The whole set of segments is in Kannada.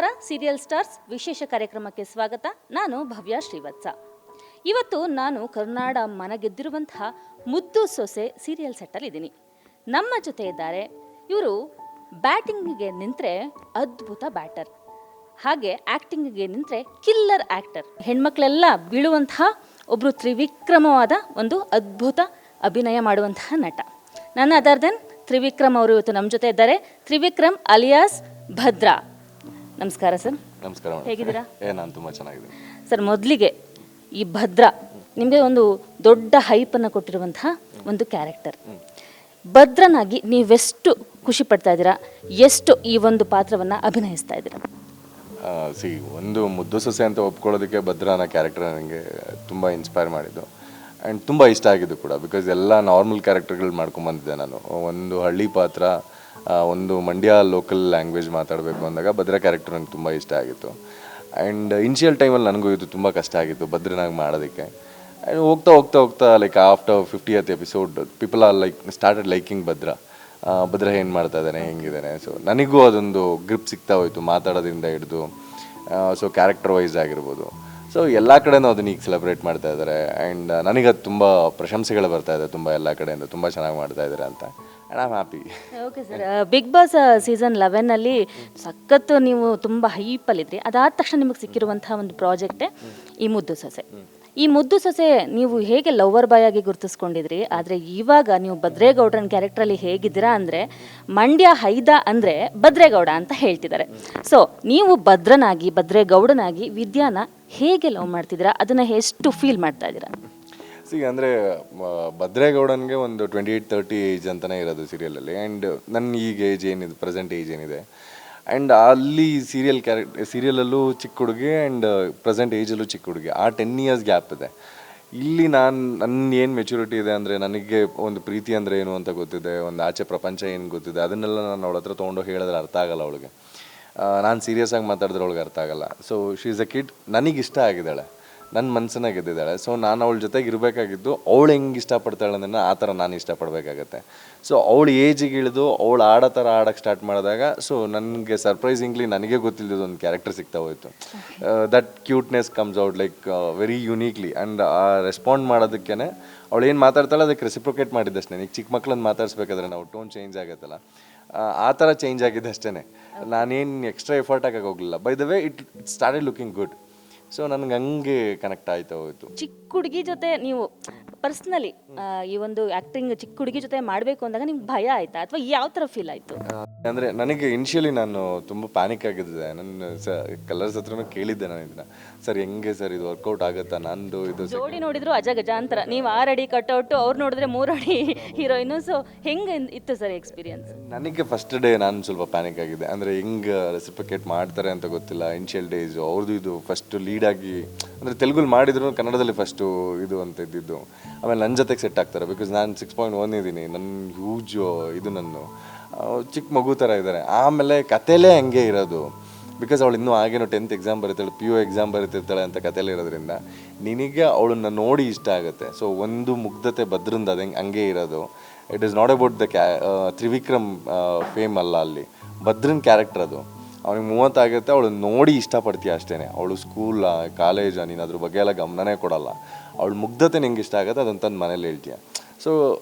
ನಮಸ್ಕಾರ. ಸೀರಿಯಲ್ ಸ್ಟಾರ್ಸ್ ವಿಶೇಷ ಕಾರ್ಯಕ್ರಮಕ್ಕೆ ಸ್ವಾಗತ. ನಾನು ಭವ್ಯ ಶ್ರೀವತ್ಸ. ಇವತ್ತು ನಾನು ಕರುನಾಡ ಮನಗೆದ್ದಿರುವಂತಹ ಮುದ್ದು ಸೊಸೆ ಸೀರಿಯಲ್ ಸೆಟ್ಟಲ್ಲಿ ಇದ್ದೀನಿ. ನಮ್ಮ ಜೊತೆ ಇದ್ದಾರೆ ಇವರು. ಬ್ಯಾಟಿಂಗಿಗೆ ನಿಂತರೆ ಅದ್ಭುತ ಬ್ಯಾಟರ್, ಹಾಗೆ ಆ್ಯಕ್ಟಿಂಗಿಗೆ ನಿಂತರೆ ಕಿಲ್ಲರ್ ಆ್ಯಕ್ಟರ್. ಹೆಣ್ಮಕ್ಳೆಲ್ಲ ಬೀಳುವಂತಹ ಒಬ್ಬರು ತ್ರಿವಿಕ್ರಮವಾದ ಒಂದು ಅದ್ಭುತ ಅಭಿನಯ ಮಾಡುವಂತಹ ನಟ. ನನ್ನ ಅದರ್ ದೆನ್ ತ್ರಿವಿಕ್ರಮ್ ಅವರು ಇವತ್ತು ನಮ್ಮ ಜೊತೆ ಇದ್ದಾರೆ. ತ್ರಿವಿಕ್ರಮ್ ಅಲಿಯಾಸ್ ಭದ್ರಾ. ನಮಸ್ಕಾರ ಸರ್. ನಮಸ್ಕಾರ. ಹೇಗಿದ್ದೀರಾ? ನಾನು ತುಂಬ ಚೆನ್ನಾಗಿದ್ದೀನಿ ಸರ್. ಮೊದಲಿಗೆ ಈ ಭದ್ರಾ ನಿಮಗೆ ಒಂದು ದೊಡ್ಡ ಹೈಪನ್ನು ಕೊಟ್ಟಿರುವಂತಹ ಒಂದು ಕ್ಯಾರೆಕ್ಟರ್. ಭದ್ರನಾಗಿ ನೀವೆಷ್ಟು ಖುಷಿ ಪಡ್ತಾ ಇದ್ದೀರಾ, ಎಷ್ಟು ಈ ಒಂದು ಪಾತ್ರವನ್ನು ಅಭಿನಯಿಸ್ತಾ ಇದ್ದೀರಾ? ಒಂದು ಮುದ್ದು ಸೊಸೆ ಅಂತ ಒಪ್ಕೊಳ್ಳೋದಕ್ಕೆ ಭದ್ರಾನ ಕ್ಯಾರೆಕ್ಟರ್ ನನಗೆ ತುಂಬ ಇನ್ಸ್ಪೈರ್ ಮಾಡಿದ್ದು ಆ್ಯಂಡ್ ತುಂಬ ಇಷ್ಟ ಆಗಿದ್ದು ಕೂಡ. ಬಿಕಾಸ್ ಎಲ್ಲ ನಾರ್ಮಲ್ ಕ್ಯಾರೆಕ್ಟರ್ಗಳು ಮಾಡ್ಕೊಂಬಂದಿದ್ದೆ ನಾನು. ಒಂದು ಹಳ್ಳಿ ಪಾತ್ರ, ಒಂದು ಮಂಡ್ಯ ಲೋಕಲ್ ಲ್ಯಾಂಗ್ವೇಜ್ ಮಾತಾಡಬೇಕು ಅಂದಾಗ ಭದ್ರಾ ಕ್ಯಾರೆಕ್ಟರ್ ನನಗೆ ತುಂಬ ಇಷ್ಟ ಆಗಿತ್ತು. ಆ್ಯಂಡ್ ಇನಿಷಿಯಲ್ ಟೈಮಲ್ಲಿ ನನಗೂ ಇದು ತುಂಬ ಕಷ್ಟ ಆಗಿತ್ತು ಭದ್ರನಾಗಿ ಮಾಡೋದಕ್ಕೆ. ಆ್ಯಂಡ್ ಹೋಗ್ತಾ like after 50th episode people are started liking Bhadra ಏನು ಮಾಡ್ತಾ ಇದ್ದಾನೆ, ಹೆಂಗಿದ್ದಾನೆ. ಸೊ ನನಗೂ ಅದೊಂದು ಗ್ರಿಪ್ ಸಿಗ್ತಾ ಹೋಯಿತು ಮಾತಾಡೋದ್ರಿಂದ ಹಿಡಿದು. ಸೊ ಕ್ಯಾರೆಕ್ಟರ್ ವೈಸ್ ಆಗಿರ್ಬೋದು. ಸೊ ಎಲ್ಲ ಕಡೆನೂ ಅದನ್ನ ಈಗ ಸೆಲೆಬ್ರೇಟ್ ಮಾಡ್ತಾ ಇದ್ದಾರೆ. ಆ್ಯಂಡ್ ನನಗದು ತುಂಬ ಪ್ರಶಂಸೆಗಳು ಬರ್ತಾ ಇದೆ, ತುಂಬ ಎಲ್ಲ ಕಡೆಯಿಂದ ತುಂಬ ಚೆನ್ನಾಗಿ ಮಾಡ್ತಾ ಇದ್ದಾರೆ ಅಂತ. And I am happy. Okay sir. Big boss season 11ನಲ್ಲಿ ಸಖತ್ತು ನೀವು ತುಂಬ ಹೈಪಲ್ಲಿದ್ರಿ. ಅದಾದ ತಕ್ಷಣ ನಿಮಗೆ ಸಿಕ್ಕಿರುವಂತಹ ಒಂದು ಪ್ರಾಜೆಕ್ಟೇ ಈ ಮುದ್ದು ಸೊಸೆ. ಈ ಮುದ್ದು ಸೊಸೆ ನೀವು ಹೇಗೆ ಲವರ್ ಬಾಯ್ ಆಗಿ ಗುರುತಿಸ್ಕೊಂಡಿದ್ರಿ, ಆದರೆ ಇವಾಗ ನೀವು ಭದ್ರೇಗೌಡರನ್ ಕ್ಯಾರೆಕ್ಟ್ರಲ್ಲಿ ಹೇಗಿದ್ದೀರಾ ಅಂದರೆ ಮಂಡ್ಯ ಹೈದ ಅಂದರೆ ಭದ್ರೇಗೌಡ ಅಂತ ಹೇಳ್ತಿದ್ದಾರೆ. ಸೊ ನೀವು ಭದ್ರೇಗೌಡನಾಗಿ ವಿದ್ಯಾನ ಹೇಗೆ ಲವ್ ಮಾಡ್ತಿದ್ದೀರಾ, ಅದನ್ನು ಎಷ್ಟು ಫೀಲ್ ಮಾಡ್ತಾ ಇದ್ದೀರಾ? ಅಂದರೆ ಭದ್ರೇಗೌಡನಿಗೆ ಒಂದು 28-30 ಏಜ್ ಅಂತಲೇ ಇರೋದು ಸೀರಿಯಲಲ್ಲಿ. ಆ್ಯಂಡ್ ನನ್ನ ಈಗ ಏಜ್ ಏನಿದೆ, ಪ್ರೆಸೆಂಟ್ ಏಜ್ ಏನಿದೆ, ಆ್ಯಂಡ್ ಅಲ್ಲಿ ಸೀರಿಯಲಲ್ಲೂ ಚಿಕ್ಕ ಹುಡುಗಿ ಆ್ಯಂಡ್ ಪ್ರೆಸೆಂಟ್ ಏಜಲ್ಲೂ ಚಿಕ್ಕ ಹುಡುಗಿ, ಆ 10 years ಗ್ಯಾಪ್ ಇದೆ. ಇಲ್ಲಿ ನನ್ನ ಏನು ಮೆಚುರಿಟಿ ಇದೆ ಅಂದರೆ ನನಗೆ ಒಂದು ಪ್ರೀತಿ ಅಂದರೆ ಏನು ಅಂತ ಗೊತ್ತಿದೆ, ಒಂದು ಆಚೆ ಪ್ರಪಂಚ ಏನು ಗೊತ್ತಿದೆ. ಅದನ್ನೆಲ್ಲ ನಾನು ಅವಳ ಹತ್ರ ತೊಗೊಂಡು ಹೇಳಿದ್ರೆ ಅರ್ಥ ಆಗಲ್ಲ ಅವಳಿಗೆ. ನಾನು ಸೀರಿಯಸ್ ಆಗಿ ಮಾತಾಡಿದ್ರೆ ಅವಳಿಗೆ ಅರ್ಥ ಆಗಲ್ಲ. So she is a kid. ನನಗಿಷ್ಟ ಆಗಿದ್ದಾಳೆ, ನನ್ನ ಮನಸ್ಸನ್ನ ಗೆದ್ದಿದ್ದಾಳೆ. ಸೊ ನಾನು ಅವಳ ಜೊತೆಗೆ ಇರಬೇಕಾಗಿದ್ದು ಅವಳು ಹೆಂಗೆ ಇಷ್ಟಪಡ್ತಾಳೆ ಅನ್ನೋದನ್ನ ಆ ಥರ ನಾನು ಇಷ್ಟಪಡಬೇಕಾಗತ್ತೆ. ಸೊ ಅವಳು ಏಜಿಗೆ ಇಳಿದು ಅವಳು ಆಡೋ ಥರ ಆಡೋಕ್ಕೆ ಸ್ಟಾರ್ಟ್ ಮಾಡಿದಾಗ ಸೊ ನನಗೆ ಸರ್ಪ್ರೈಸಿಂಗ್ಲಿ ನನಗೆ ಗೊತ್ತಿಲ್ಲದ ಒಂದು ಕ್ಯಾರೆಕ್ಟರ್ ಸಿಗ್ತಾ ಹೋಯಿತು. That cuteness comes out like very ಯುನೀಕ್ಲಿ. And ಆ ರೆಸ್ಪಾಂಡ್ ಮಾಡೋದಕ್ಕೇ ಅವಳು ಏನು ಮಾತಾಡ್ತಾಳೆ ಅದಕ್ಕೆ ರೆಸಿಪ್ರೊಕೇಟ್ ಮಾಡಿದ್ದಷ್ಟೇ. ಈಗ ಚಿಕ್ಕ ಮಕ್ಳನ್ನ ಮಾತಾಡ್ಸ್ಬೇಕಾದ್ರೆ ನಾವು ಟೋನ್ ಚೇಂಜ್ ಆಗುತ್ತಲ್ಲ, ಆ ಥರ ಚೇಂಜ್ ಆಗಿದ್ದು ಅಷ್ಟೇ. ನಾನೇನು ಎಕ್ಸ್ಟ್ರಾ ಎಫರ್ಟ್ ಹಾಕಕ್ಕೆ ಹೋಗಲಿಲ್ಲ. By the way it started looking good. So ನನಗೆ ಹಂಗೆ ಕನೆಕ್ಟ್ ಆಯ್ತಾ ಹೋಯ್ತು. ಚಿಕ್ಕ ಹುಡುಗಿ ಜೊತೆ ನೀವು ಪರ್ಸ್ನಲಿ ಈ ಒಂದು ಆ್ಯಕ್ಟಿಂಗ್ ಚಿಕ್ಕ ಹುಡುಗಿ ಜೊತೆ ಮಾಡಬೇಕು ಅಂದಾಗ ನಿಮ್ಗೆ ಭಯ ಆಯ್ತಾ, ಅಥವಾ ಯಾವ ಥರ ಫೀಲ್ ಆಯಿತು? ಅಂದರೆ ನನಗೆ ಇನಿಷಿಯಲಿ ನಾನು ತುಂಬ ಪ್ಯಾನಿಕ್ ಆಗಿದ್ದೆ. ನನ್ನ ಕಲರ್ಸ್ ಹತ್ರನೂ ಕೇಳಿದ್ದೆ ನಾನು ಇದನ್ನ, ಸರ್ ಹೆಂಗೆ ಸರ್ ಇದು ವರ್ಕೌಟ್ ಆಗುತ್ತಾ, ನಂದು ಇದು ಜೋಡಿ ನೋಡಿದ್ರು ಅಜಗಜಾಂತರ, ನೀವು 6 ಅಡಿ ಕಟ್ಔಟು, ಅವ್ರು ನೋಡಿದ್ರೆ 3 ಅಡಿ ಹೀರೋಯಿನು. ಸೊ ಹೆಂಗೆ ಇತ್ತು ಸರ್ ಎಕ್ಸ್ಪೀರಿಯನ್ಸ್? ನನಗೆ ಫಸ್ಟ್ ಡೇ ನಾನು ಸ್ವಲ್ಪ ಪ್ಯಾನಿಕ್ ಆಗಿದ್ದೆ. ಅಂದರೆ ಹೆಂಗೆ ರೆಸಿಪ್ರಿಕೇಟ್ ಮಾಡ್ತಾರೆ ಅಂತ ಗೊತ್ತಿಲ್ಲ. ಇನಿಷಿಯಲ್ ಡೇಸು ಅವ್ರದ್ದು ಇದು ಫಸ್ಟ್ ಲೀಡಾಗಿ ಅಂದರೆ ತೆಲುಗಲ್ಲಿ ಮಾಡಿದ್ರು ಕನ್ನಡದಲ್ಲಿ ಫಸ್ಟು ಇದು ಅಂತ ಇದ್ದಿದ್ದು. ಆಮೇಲೆ ನನ್ನ ಜೊತೆಗೆ ಸೆಟ್ ಆಗ್ತಾರೆ. ಬಿಕಾಸ್ ನಾನು 6.1 ಇದ್ದೀನಿ, ನನ್ನ ಹ್ಯೂಜ್ ಇದು ನನ್ನ ಚಿಕ್ಕ ಮಗು ಥರ ಇದ್ದಾರೆ. ಆಮೇಲೆ ಕಥೆಲೇ ಹಂಗೆ ಇರೋದು. ಬಿಕಾಸ್ ಅವಳು ಇನ್ನೂ ಆಗೇನೋ 10th ಎಕ್ಸಾಮ್ ಬರೀತಾಳೆ, PU ಎಕ್ಸಾಮ್ ಬರೀತಿರ್ತಾಳೆ ಅಂತ ಕಥೆಲೇ ಇರೋದ್ರಿಂದ ನಿನಗೆ ಅವಳನ್ನ ನೋಡಿ ಇಷ್ಟ ಆಗುತ್ತೆ. ಸೊ ಒಂದು ಮುಗ್ಧತೆ ಭದ್ರಂದ ಅದು ಹಂಗೆ ಇರೋದು. It is not about the Trivikram fame ಅಲ್ಲ, ಅಲ್ಲಿ ಭದ್ರನ್ ಕ್ಯಾರೆಕ್ಟರ್ ಅದು. ಅವನಿಗೆ 30 ಆಗುತ್ತೆ, ಅವಳು ನೋಡಿ ಇಷ್ಟಪಡ್ತೀಯ ಅಷ್ಟೇ. ಅವಳು ಸ್ಕೂಲ್ ಕಾಲೇಜ್ ನೀನು ಅದ್ರ ಬಗ್ಗೆ ಎಲ್ಲ ಗಮನನೇ ಕೊಡಲ್ಲ. ಅವಳು ಮುಗ್ಧತೆ ನಿಂಗೆ ಇಷ್ಟ ಆಗುತ್ತೆ, ಅದನ್ನು ತಂದು ಮನೇಲಿ ಹೇಳ್ತೀಯ. ಸೊ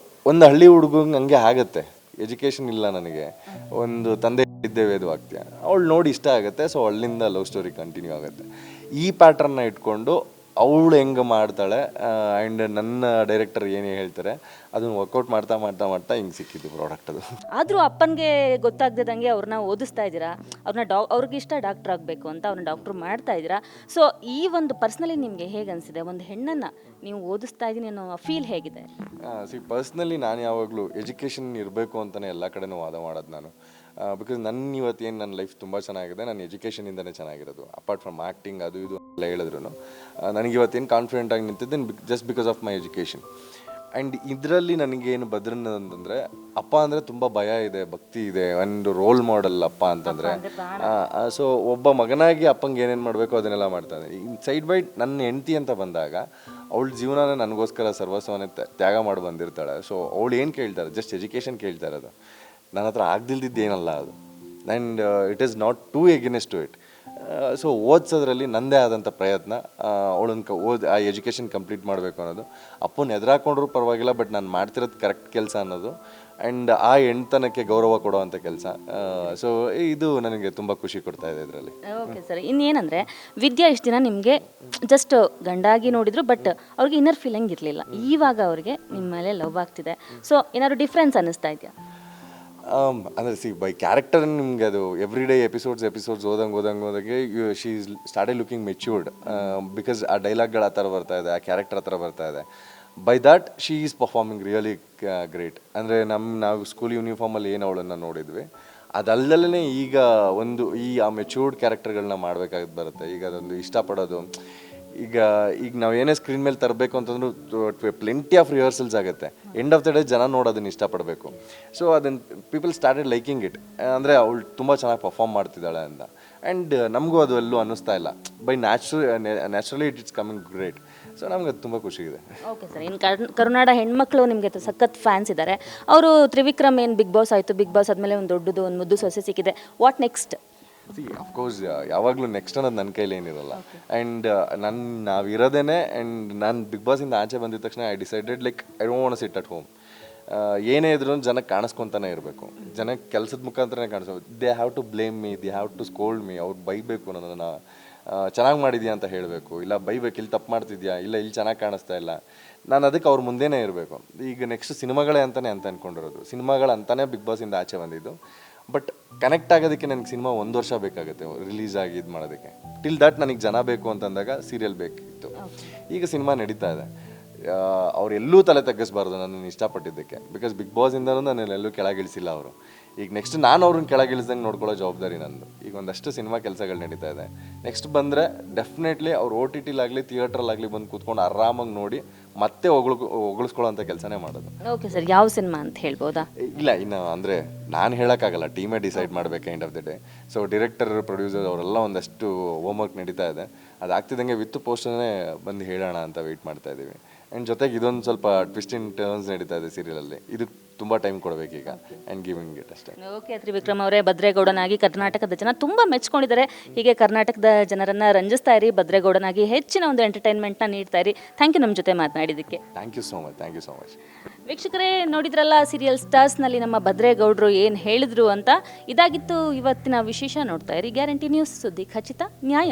ಒಂದು ಹಳ್ಳಿ ಹುಡುಗಂಗೆ ಹಂಗೆ ಆಗುತ್ತೆ. ಎಜುಕೇಷನ್ ಇಲ್ಲ ನನಗೆ, ಒಂದು ತಂದೆ ಇದ್ದೇ ವೇದವಾಗ್ತೀಯ, ಅವಳು ನೋಡಿ ಇಷ್ಟ ಆಗುತ್ತೆ. ಸೊ ಅಲ್ಲಿಂದ ಲವ್ ಸ್ಟೋರಿ ಕಂಟಿನ್ಯೂ ಆಗುತ್ತೆ. ಈ ಪ್ಯಾಟ್ರನ್ನ ಇಟ್ಕೊಂಡು ಅವಳು ಹೆಂಗೆ ಮಾಡ್ತಾಳೆ ಆ್ಯಂಡ್ ನನ್ನ ಡೈರೆಕ್ಟರ್ ಏನೇ ಹೇಳ್ತಾರೆ ಅದನ್ನು ವರ್ಕೌಟ್ ಮಾಡ್ತಾ ಹಿಂಗೆ ಸಿಕ್ಕಿದ್ದು ಪ್ರಾಡಕ್ಟ್ ಅದು. ಆದರೂ ಅಪ್ಪನಿಗೆ ಗೊತ್ತಾಗ್ದಿದ್ದಂಗೆ ಅವ್ರನ್ನ ಓದಿಸ್ತಾ ಇದ್ದೀರಾ, ಅವ್ರಿಗೆ ಇಷ್ಟ ಡಾಕ್ಟರ್ ಆಗಬೇಕು ಅಂತ ಅವ್ರನ್ನ ಡಾಕ್ಟ್ರು ಮಾಡ್ತಾ ಇದ್ದೀರಾ. ಸೊ ಈ ಒಂದು ಪರ್ಸ್ನಲಿ ನಿಮಗೆ ಹೇಗೆ ಅನಿಸಿದೆ, ಒಂದು ಹೆಣ್ಣನ್ನು ನೀವು ಓದಿಸ್ತಾ ಇದ್ದೀನಿ ಅನ್ನೋ ಫೀಲ್ ಹೇಗಿದೆ? ಪರ್ಸ್ನಲಿ ನಾನು ಯಾವಾಗಲೂ ಎಜುಕೇಷನ್ ಇರಬೇಕು ಅಂತಲೇ ಎಲ್ಲ ಕಡೆನೂ ವಾದ ಮಾಡೋದು ನಾನು. ಬಿಕಾಸ್ ಇವತ್ತೇನು ನನ್ನ ಲೈಫ್ ತುಂಬ ಚೆನ್ನಾಗಿದೆ, ನನ್ನ ಎಜುಕೇಷನಿಂದನೇ ಚೆನ್ನಾಗಿರೋದು. ಅಪಾರ್ಟ್ ಫ್ರಮ್ ಆ್ಯಕ್ಟಿಂಗ್ ಅದು ಇದು ಎಲ್ಲ ಹೇಳಿದ್ರು ನನಗೆ ಇವತ್ತೇನು ಕಾನ್ಫಿಡೆಂಟ್ ಆಗಿ ನಿಂತಿದ್ದೆ just because of my education. And ಇದರಲ್ಲಿ ನನಗೇನು ಭದ್ರನ್ ಅಂತಂದರೆ ಅಪ್ಪ ಅಂದರೆ ತುಂಬ ಭಯ ಇದೆ, ಭಕ್ತಿ ಇದೆ, ಒಂದು ರೋಲ್ ಮಾಡೆಲ್ ಅಪ್ಪ ಅಂತಂದರೆ. ಸೊ ಒಬ್ಬ ಮಗನಾಗಿ ಅಪ್ಪಂಗೆ ಏನೇನು ಮಾಡಬೇಕು ಅದನ್ನೆಲ್ಲ ಮಾಡ್ತಾನೆ. ಇನ್ನು ಸೈಡ್ ಬೈ ನನ್ನ ಹೆಂಡತಿ ಅಂತ ಬಂದಾಗ ಅವಳ ಜೀವನನೇ ನನಗೋಸ್ಕರ ಸರ್ವಸ್ವನೇ ತ್ಯಾಗ ಮಾಡಿ ಬಂದಿರ್ತಾಳೆ. ಸೊ ಅವಳು ಏನು ಕೇಳ್ತಾರೆ, ಜಸ್ಟ್ ಎಜುಕೇಷನ್ ಕೇಳ್ತಾ ಇರೋದು. ನನ್ನ ಹತ್ರ ಆಗ್ದಿಲ್ದಿದ್ದೇನಲ್ಲ ಅದು. And it is not too against to it. So ಓದಿಸೋದ್ರಲ್ಲಿ ನನ್ನದೇ ಆದಂಥ ಪ್ರಯತ್ನ, ಅವಳನ್ನ ಆ ಎಜುಕೇಷನ್ ಕಂಪ್ಲೀಟ್ ಮಾಡಬೇಕು ಅನ್ನೋದು. ಅಪ್ಪನ ಎದುರಾಕೊಂಡ್ರೂ ಪರವಾಗಿಲ್ಲ, ಬಟ್ ನಾನು ಮಾಡ್ತಿರೋದು ಕರೆಕ್ಟ್ ಕೆಲಸ ಅನ್ನೋದು, ಆ್ಯಂಡ್ ಆ ಹೆಣ್ತನಕ್ಕೆ ಗೌರವ ಕೊಡುವಂಥ ಕೆಲಸ. ಸೊ ಇದು ನನಗೆ ತುಂಬ ಖುಷಿ ಕೊಡ್ತಾ ಇದೆ ಇದರಲ್ಲಿ. ಓಕೆ ಸರ್, ಇನ್ನೇನಂದರೆ ವಿದ್ಯಾ ಇಷ್ಟು ದಿನ ನಿಮಗೆ ಜಸ್ಟ್ ಗಂಡಾಗಿ ನೋಡಿದ್ರು, ಬಟ್ ಅವ್ರಿಗೆ ಇನ್ನರ್ ಫೀಲಿಂಗ್ ಇರಲಿಲ್ಲ. ಇವಾಗ ಅವ್ರಿಗೆ ನಿಮ್ಮ ಮೇಲೆ ಲವ್ ಆಗ್ತಿದೆ. ಸೊ ಏನಾದ್ರು ಡಿಫ್ರೆನ್ಸ್ ಅನ್ನಿಸ್ತಾ ಇದೆಯಾ? ಅಂದರೆ ಬೈ ಕ್ಯಾರೆಕ್ಟರ್ ನಿಮ್ಗೆ ಅದು ಎವ್ರಿ ಡೇ ಎಪಿಸೋಡ್ಸ್ ಓದಂಗೆ she started looking matured, because ಆ ಡೈಲಾಗ್ಗಳು ಆ ಥರ ಬರ್ತಾ ಇದೆ, ಆ ಕ್ಯಾರೆಕ್ಟರ್ ಆ ಥರ ಬರ್ತಾ ಇದೆ. By that she is performing really great. ಅಂದರೆ ನಾವು ಸ್ಕೂಲ್ ಯೂನಿಫಾರ್ಮಲ್ಲಿ ಏನು ಅವಳನ್ನು ನೋಡಿದ್ವಿ, ಅದಲ್ಲದೇ ಈಗ ಆ ಮೆಚ್ಯೂರ್ಡ್ ಕ್ಯಾರೆಕ್ಟರ್ಗಳನ್ನ ಮಾಡಬೇಕಾಗಿ ಬರುತ್ತೆ. ಈಗ ಅದೊಂದು ಇಷ್ಟಪಡೋದು, ಈಗ ನಾವು ಏನೇ ಸ್ಕ್ರೀನ್ ಮೇಲೆ ತರಬೇಕು ಅಂತಂದ್ರೂ ಪ್ಲೆಂಟಿ ಆಫ್ ರಿಹರ್ಸಲ್ಸ್ ಆಗುತ್ತೆ. ಎಂಡ್ ಆಫ್ ದ ಡೇ ಜನ ನೋಡೋದನ್ನ ಇಷ್ಟಪಡಬೇಕು. ಸೊ ಅದನ್ನು ಪೀಪಲ್ ಸ್ಟಾರ್ಟೆಡ್ ಲೈಕಿಂಗ್ ಇಟ್, ಅಂದರೆ ಅವಳು ತುಂಬ ಚೆನ್ನಾಗಿ ಪರ್ಫಾರ್ಮ್ ಮಾಡ್ತಿದ್ದಾಳೆ ಅಂತ. ಆ್ಯಂಡ್ ನಮಗೂ ಅದು ಎಲ್ಲೂ ಅನ್ನಿಸ್ತಾ ಇಲ್ಲ. By naturally it's coming great. So ನಮ್ಗೆ ಅದು ತುಂಬ ಖುಷಿ ಇದೆ. ಓಕೆ ಸರ್, ಇನ್ನು ಕರುನಾಡ ಹೆಣ್ಮಕ್ಳು ನಿಮಗೆ ಸಖತ್ ಫ್ಯಾನ್ಸ್ ಇದ್ದಾರೆ. ಅವರು ತ್ರಿವಿಕ್ರಮ್ ಏನು ಬಿಗ್ ಬಾಸ್ ಆಯಿತು, ಬಿಗ್ ಬಾಸ್ ಆದಮೇಲೆ ಒಂದು ದೊಡ್ಡದು ಒಂದು ಮುದ್ದು ಸೊಸೆ ಸಿಕ್ಕಿದೆ, ವಾಟ್ ನೆಕ್ಸ್ಟ್? ಅಫ್ಕೋರ್ಸ್ ಯಾವಾಗಲೂ ನೆಕ್ಸ್ಟ್ ಅನ್ನೋದು ನನ್ನ ಕೈಲಿ ಏನಿರಲ್ಲ. ಆ್ಯಂಡ್ ನಾವಿರೋದೇನೆ. ಆ್ಯಂಡ್ ನಾನು ಬಿಗ್ ಬಾಸಿಂದ ಆಚೆ ಬಂದಿದ ತಕ್ಷಣ I decided like I don't want to sit at home. ಏನೇ ಇದ್ರೂ ಜನಕ್ಕೆ ಕಾಣಿಸ್ಕೊತಾನೆ ಇರಬೇಕು, ಜನಕ್ಕೆ ಕೆಲಸದ ಮುಖಾಂತರನೇ ಕಾಣಿಸ್ಬೇಕು. They have to blame me, they have to scold me. ಅವ್ರು ಬೈಬೇಕು, ನನ್ನನ್ನು ಚೆನ್ನಾಗಿ ಮಾಡಿದ್ಯಾ ಅಂತ ಹೇಳಬೇಕು, ಇಲ್ಲ ಬೈಬೇಕು, ಇಲ್ಲಿ ತಪ್ಪು ಮಾಡ್ತಿದ್ಯಾ, ಇಲ್ಲ ಇಲ್ಲಿ ಚೆನ್ನಾಗಿ ಕಾಣಿಸ್ತಾ ಇಲ್ಲ. ನಾನು ಅದಕ್ಕೆ ಅವ್ರ ಮುಂದೆನೇ ಇರಬೇಕು. ಈಗ ನೆಕ್ಸ್ಟ್ ಸಿನಿಮಾಗಳೇ ಅಂತಲೇ ಅಂದ್ಕೊಂಡಿರೋದು. ಸಿನಿಮಾಗಳಂತಾನೆ ಬಿಗ್ ಬಾಸಿಂದ ಆಚೆ ಬಂದಿದ್ದು. ಬಟ್ ಕನೆಕ್ಟ್ ಆಗೋದಕ್ಕೆ ನನಗೆ ಸಿನಿಮಾ 1 ವರ್ಷ ಬೇಕಾಗುತ್ತೆ ರಿಲೀಸ್ ಆಗಿ ಇದು ಮಾಡೋದಕ್ಕೆ. ಟಿಲ್ ದಟ್ ನನಗೆ ಜನ ಬೇಕು ಅಂತಂದಾಗ ಸೀರಿಯಲ್ ಬೇಕಿತ್ತು. ಈಗ ಸಿನಿಮಾ ನಡೀತಾ ಇದೆ. ಅವರೆಲ್ಲೂ ತಲೆ ತಗ್ಗಿಸ್ಬಾರ್ದು ನನ್ನನ್ನು ಇಷ್ಟಪಟ್ಟಿದ್ದಕ್ಕೆ. ಬಿಕಾಸ್ ಬಿಗ್ ಬಾಸಿಂದನೂ ನನ್ನೆಲ್ಲೂ ಕೆಳಗಿಳಿಸಿಲ್ಲ ಅವರು. ಈಗ ನೆಕ್ಸ್ಟ್ ನಾನು ಅವ್ರನ್ನ ಕೆಳಗಿಳಿಸ್ದಂಗೆ ನೋಡ್ಕೊಳ್ಳೋ ಜವಾಬ್ದಾರಿ ನಂದು. ಈಗ ಒಂದಷ್ಟು ಸಿನಿಮಾ ಕೆಲಸಗಳು ನಡೀತಾ ಇದೆ. ನೆಕ್ಸ್ಟ್ ಬಂದರೆ ಡೆಫಿನೆಟ್ಲಿ ಅವ್ರು OTTಲಾಗಲಿ ಥಿಯೇಟ್ರಲ್ಲಾಗಲಿ ಬಂದು ಕೂತ್ಕೊಂಡು ಆರಾಮಾಗಿ ನೋಡಿ ಮತ್ತೆ ಹೊಗಳಿಸ್ಕೊಳ್ಳೋಂಥ ಕೆಲಸನೇ ಮಾಡೋದು. ಓಕೆ ಸರ್, ಯಾವ ಸಿನಿಮಾ ಅಂತ ಹೇಳ್ಬೋದಾ? ಇಲ್ಲ, ಇನ್ನು ಅಂದರೆ ನಾನು ಹೇಳೋಕ್ಕಾಗಲ್ಲ, ಟೀಮೇ ಡಿಸೈಡ್ ಮಾಡಬೇಕು end of the day. So director, producer ಅವರೆಲ್ಲ ಒಂದಷ್ಟು ಹೋಮ್ವರ್ಕ್ ನಡೀತಾ ಇದೆ. ಅದಾಗ್ತಿದ್ದಂಗೆ ವಿತ್ ಪೋಸ್ಟರ್ನೇ ಬಂದು ಹೇಳೋಣ ಅಂತ ವೆಯ್ಟ್ ಮಾಡ್ತಾ ಇದ್ದೀವಿ. ಆ್ಯಂಡ್ ಜೊತೆಗೆ ಇದೊಂದು ಸ್ವಲ್ಪ ಟ್ವಿಸ್ಟ್ ಇನ್ ಟರ್ನ್ಸ್ ನಡೀತಾ ಇದೆ ಸೀರಿಯಲಲ್ಲಿ. ಇದು ತುಂಬ ಟೈಮ್ ಕೊಡಬೇಕೀಗ ಆ್ಯಂಡ್ ಗಿವಿಂಗ್ ಇಟ್ ಅಷ್ಟೇ. ಓಕೆ ತ್ರಿವಿಕ್ರಮ್ ಅವರೇ, ಭದ್ರೇಗೌಡನಾಗಿ ಕರ್ನಾಟಕದ ಜನ ತುಂಬ ಮೆಚ್ಕೊಂಡಿದ್ದಾರೆ. ಹೀಗೆ ಕರ್ನಾಟಕದ ಜನರನ್ನು ರಂಜಿಸ್ತಾ ಇರಿ, ಭದ್ರೇಗೌಡನಾಗಿ ಹೆಚ್ಚಿನ ಒಂದು ಎಂಟರ್ಟೈನ್ಮೆಂಟ್ನ ನೀಡ್ತಾ ಇರಿ. ಥ್ಯಾಂಕ್ ಯು ನಮ್ಮ ಜೊತೆ ಮಾತನಾಡಿದ್ದಕ್ಕೆ. Thank you so much. ವೀಕ್ಷಕರೇ, ನೋಡಿದ್ರಲ್ಲ ಸೀರಿಯಲ್ ಸ್ಟಾರ್ಸ್ನಲ್ಲಿ ನಮ್ಮ ಭದ್ರೇಗೌಡರು ಏನು ಹೇಳಿದ್ರು ಅಂತ. ಇದಾಗಿತ್ತು ಇವತ್ತಿನ ವಿಶೇಷ. ನೋಡ್ತಾ ಇರಿ ಗ್ಯಾರಂಟಿ ನ್ಯೂಸ್, ಸುದ್ದಿ ಖಚಿತ, ನ್ಯಾಯ